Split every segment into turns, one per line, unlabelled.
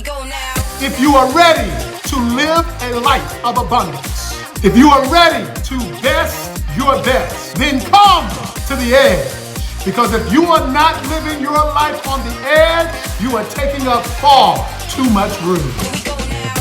we go now.
If you are ready to live a life of abundance, if you are ready to best your best, then come to the edge. Because if you are not living your life on the edge, you are taking up far too much room.
Here we go now.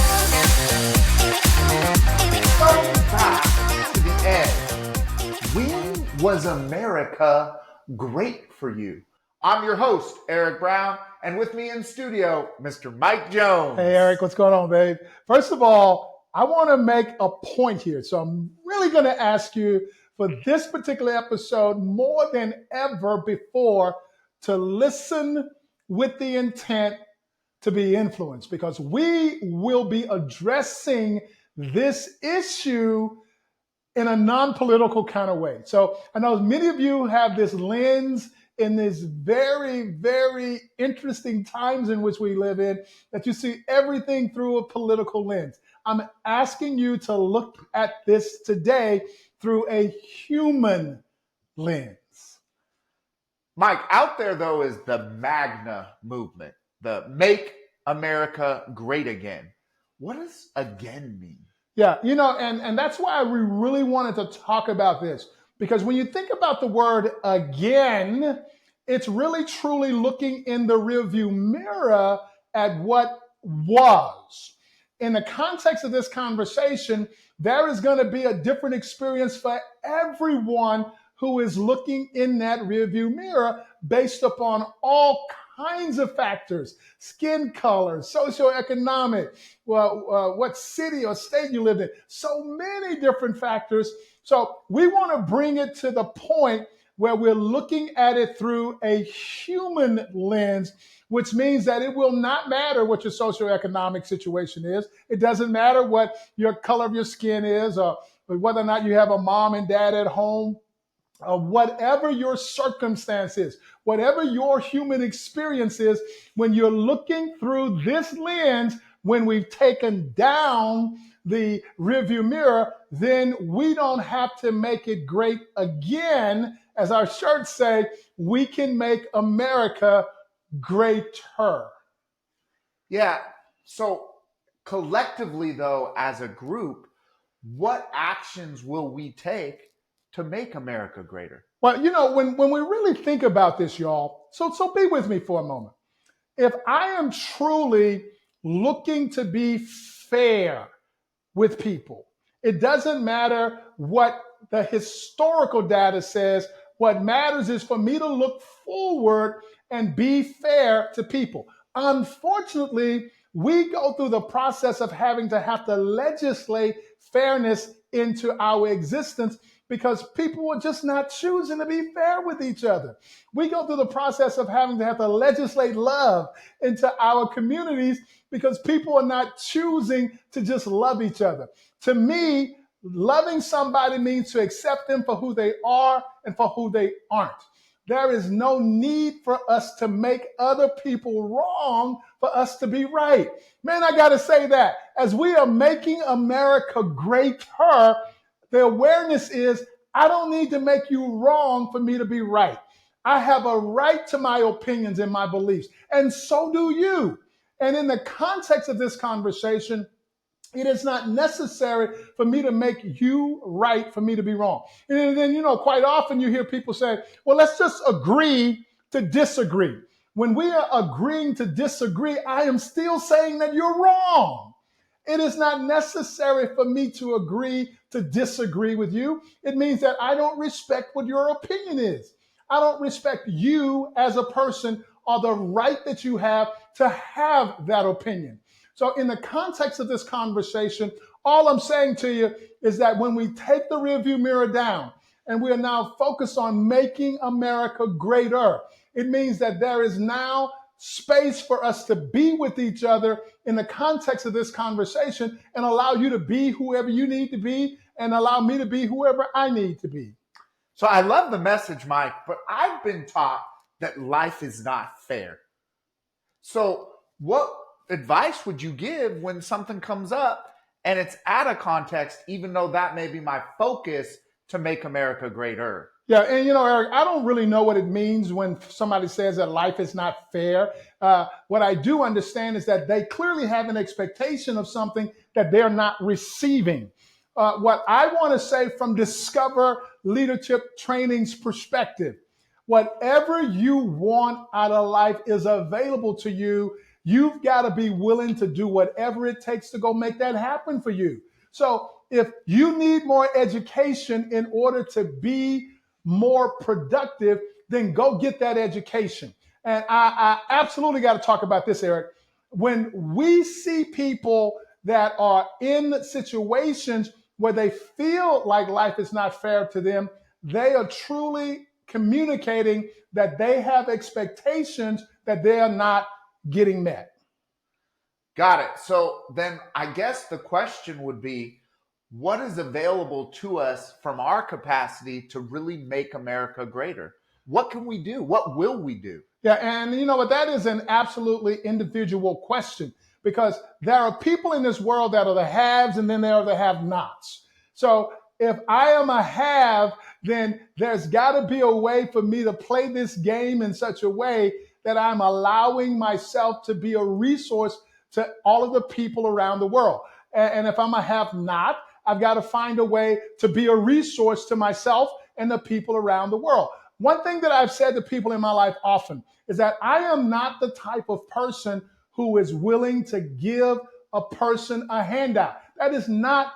Going back to the edge. When was America great for you? I'm your host, Eric Brown, and with me in studio, Mr. Mike Jones.
Hey, Eric, what's going on, babe? First of all, I want to make a point here. So I'm really going to ask you for this particular episode more than ever before to listen with the intent to be influenced, because we will be addressing this issue in a non-political kind of way. So I know many of you have this lens in these very, very interesting times in which we live in, that you see everything through a political lens. I'm asking you to look at this today through a human lens.
Mike, out there though is the MAGA movement, the Make America Great Again. What does again mean?
Yeah, and that's why we really wanted to talk about this. Because when you think about the word again, it's really truly looking in the rearview mirror at what was. In the context of this conversation, there is going to be a different experience for everyone who is looking in that rearview mirror based upon all kinds of factors: skin color, socioeconomic, what city or state you live in, so many different factors. So we want to bring it to the point where we're looking at it through a human lens, which means that it will not matter what your socioeconomic situation is. It doesn't matter what your color of your skin is, or whether or not you have a mom and dad at home. Whatever your circumstance is, whatever your human experience is, when you're looking through this lens, when we've taken down the rearview mirror, then we don't have to make it great again. As our shirts say, we can make America greater.
Yeah, so collectively though, as a group, what actions will we take to make America greater?
Well, when we really think about this, y'all, so be with me for a moment. If I am truly looking to be fair with people, it doesn't matter what the historical data says. What matters is for me to look forward and be fair to people. Unfortunately, we go through the process of having to legislate fairness into our existence because people are just not choosing to be fair with each other. We go through the process of having to legislate love into our communities because people are not choosing to just love each other. To me, loving somebody means to accept them for who they are and for who they aren't. There is no need for us to make other people wrong for us to be right. Man, I got to say that as we are making America greater, the awareness is I don't need to make you wrong for me to be right. I have a right to my opinions and my beliefs, and so do you. And in the context of this conversation, it is not necessary for me to make you right for me to be wrong. And then, quite often you hear people say, well, let's just agree to disagree. When we are agreeing to disagree, I am still saying that you're wrong. It is not necessary for me to agree to disagree with you. It means that I don't respect what your opinion is. I don't respect you as a person or the right that you have to have that opinion. So in the context of this conversation, all I'm saying to you is that when we take the rearview mirror down and we are now focused on making America greater, it means that there is now space for us to be with each other in the context of this conversation and allow you to be whoever you need to be and allow me to be whoever I need to be.
So I love the message, Mike, but I've been taught that life is not fair. So what advice would you give when something comes up and it's out of context, even though that may be my focus to make America greater?
Yeah, and Eric, I don't really know what it means when somebody says that life is not fair. What I do understand is that they clearly have an expectation of something that they're not receiving. What I want to say from Discover Leadership Training's perspective, whatever you want out of life is available to you. You've got to be willing to do whatever it takes to go make that happen for you. So if you need more education in order to be more productive, then go get that education. And I absolutely got to talk about this, Eric. When we see people that are in situations where they feel like life is not fair to them, they are truly communicating that they have expectations that they are not getting met.
Got it. So then I guess the question would be, what is available to us from our capacity to really make America greater? What can we do? What will we do?
Yeah, and you know what? That is an absolutely individual question because there are people in this world that are the haves and then there are the have-nots. So if I am a have, then there's got to be a way for me to play this game in such a way that I'm allowing myself to be a resource to all of the people around the world. And if I'm a have-not, I've got to find a way to be a resource to myself and the people around the world. One thing that I've said to people in my life often is that I am not the type of person who is willing to give a person a handout. That is not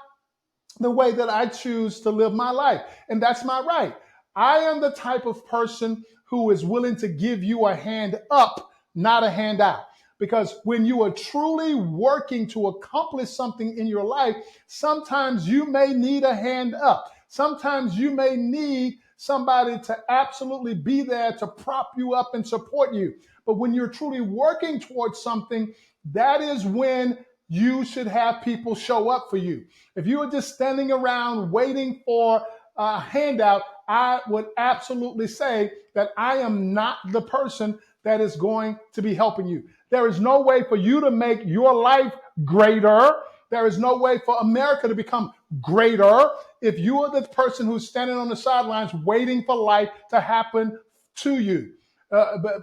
the way that I choose to live my life. And that's my right. I am the type of person who is willing to give you a hand up, not a handout. Because when you are truly working to accomplish something in your life, sometimes you may need a hand up. Sometimes you may need somebody to absolutely be there to prop you up and support you. But when you're truly working towards something, that is when you should have people show up for you. If you are just standing around waiting for a handout, I would absolutely say that I am not the person that is going to be helping you. There is no way for you to make your life greater. There is no way for America to become greater if you are the person who's standing on the sidelines waiting for life to happen to you.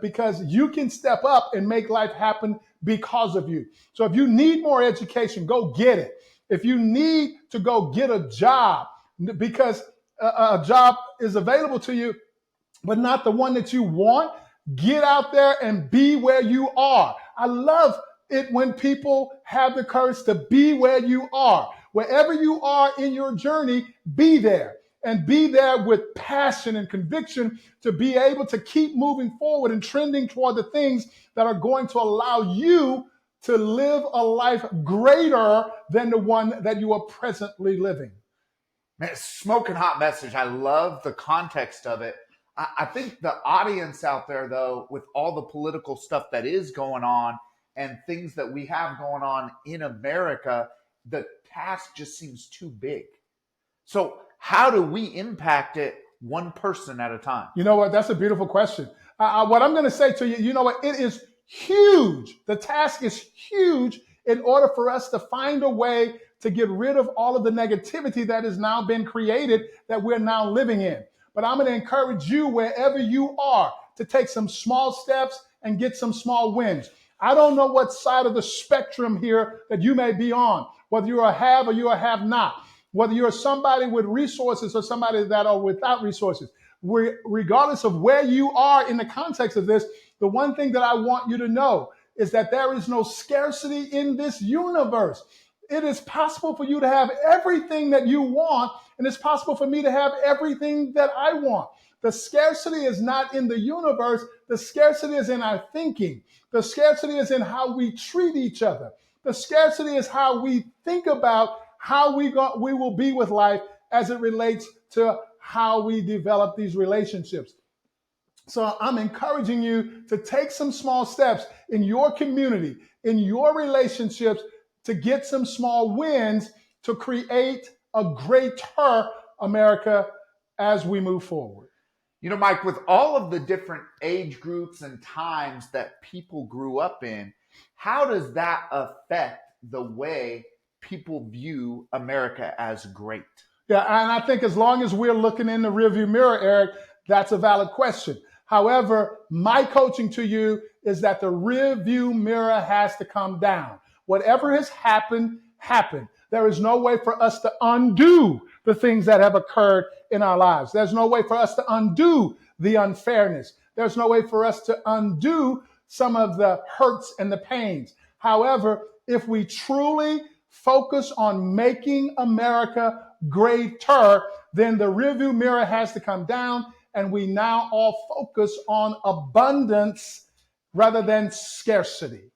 Because you can step up and make life happen because of you. So if you need more education, go get it. If you need to go get a job because a job is available to you, but not the one that you want, get out there and be where you are. I love it when people have the courage to be where you are. Wherever you are in your journey, be there. And be there with passion and conviction to be able to keep moving forward and trending toward the things that are going to allow you to live a life greater than the one that you are presently living.
Man, smoking hot message. I love the context of it. I think the audience out there, though, with all the political stuff that is going on and things that we have going on in America, the task just seems too big. So how do we impact it one person at a time?
You know what? That's a beautiful question. What I'm going to say to you, you know what? It is huge. The task is huge in order for us to find a way to get rid of all of the negativity that has now been created that we're now living in. But I'm going to encourage you wherever you are to take some small steps and get some small wins. I don't know what side of the spectrum here that you may be on, whether you're a have or you're a have not, whether you're somebody with resources or somebody that are without resources. Regardless of where you are in the context of this, the one thing that I want you to know is that there is no scarcity in this universe. It is possible for you to have everything that you want, and it's possible for me to have everything that I want. The scarcity is not in the universe. The scarcity is in our thinking. The scarcity is in how we treat each other. The scarcity is how we think about how we will be with life as it relates to how we develop these relationships. So I'm encouraging you to take some small steps in your community, in your relationships, to get some small wins to create a greater America as we move forward.
You know, Mike, with all of the different age groups and times that people grew up in, how does that affect the way people view America as great?
Yeah, and I think as long as we're looking in the rearview mirror, Eric, that's a valid question. However, my coaching to you is that the rearview mirror has to come down. Whatever has happened, happened. There is no way for us to undo the things that have occurred in our lives. There's no way for us to undo the unfairness. There's no way for us to undo some of the hurts and the pains. However, if we truly focus on making America greater, then the rearview mirror has to come down, and we now all focus on abundance rather than scarcity.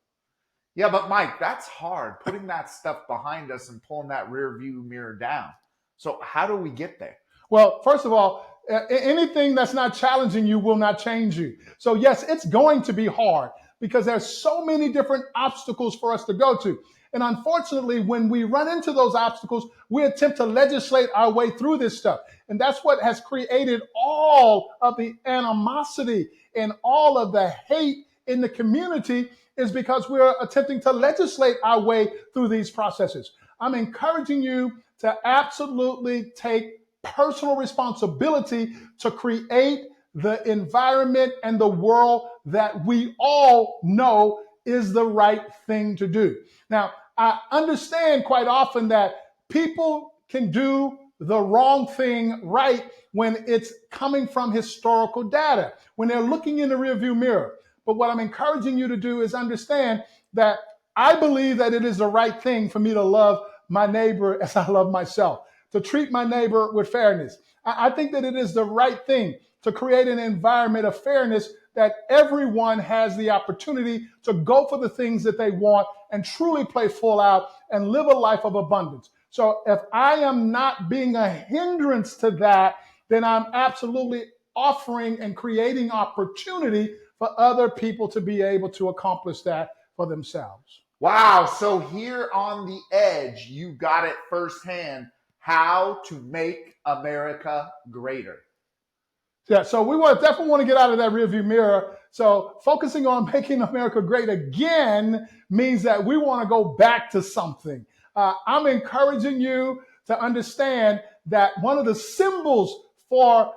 Yeah, but Mike, that's hard, putting that stuff behind us and pulling that rear view mirror down. So how do we get there?
Well, first of all, anything that's not challenging you will not change you. So yes, it's going to be hard because there's so many different obstacles for us to go to. And unfortunately, when we run into those obstacles, we attempt to legislate our way through this stuff. And that's what has created all of the animosity and all of the hate in the community, is because we're attempting to legislate our way through these processes. I'm encouraging you to absolutely take personal responsibility to create the environment and the world that we all know is the right thing to do. Now, I understand quite often that people can do the wrong thing right when it's coming from historical data, when they're looking in the rearview mirror. But what I'm encouraging you to do is understand that I believe that it is the right thing for me to love my neighbor as I love myself, to treat my neighbor with fairness. I think that it is the right thing to create an environment of fairness that everyone has the opportunity to go for the things that they want and truly play full out and live a life of abundance. So if I am not being a hindrance to that, then I'm absolutely offering and creating opportunity for other people to be able to accomplish that for themselves.
Wow. So here on the edge, you got it firsthand, how to make America greater.
Yeah, so we definitely want to get out of that rearview mirror. So focusing on making America great again means that we want to go back to something. I'm encouraging you to understand that one of the symbols for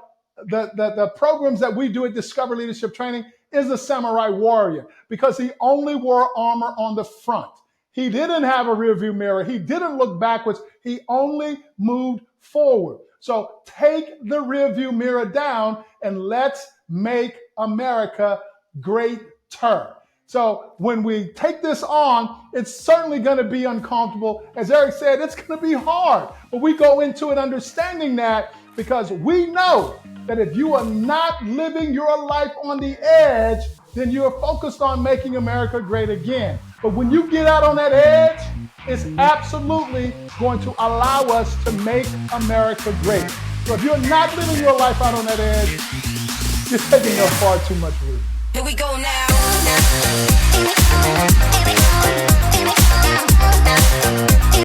the programs that we do at Discover Leadership Training is the samurai warrior, because he only wore armor on the front. He didn't have a rearview mirror. He didn't look backwards. He only moved forward. So take the rearview mirror down and let's make America greater. So when we take this on, it's certainly going to be uncomfortable. As Eric said, it's going to be hard. But we go into it understanding that, because we know that if you are not living your life on the edge, then you are focused on making America great again. But when you get out on that edge, it's absolutely going to allow us to make America great. So if you're not living your life out on that edge, you're taking up far too much room.
Here we go now.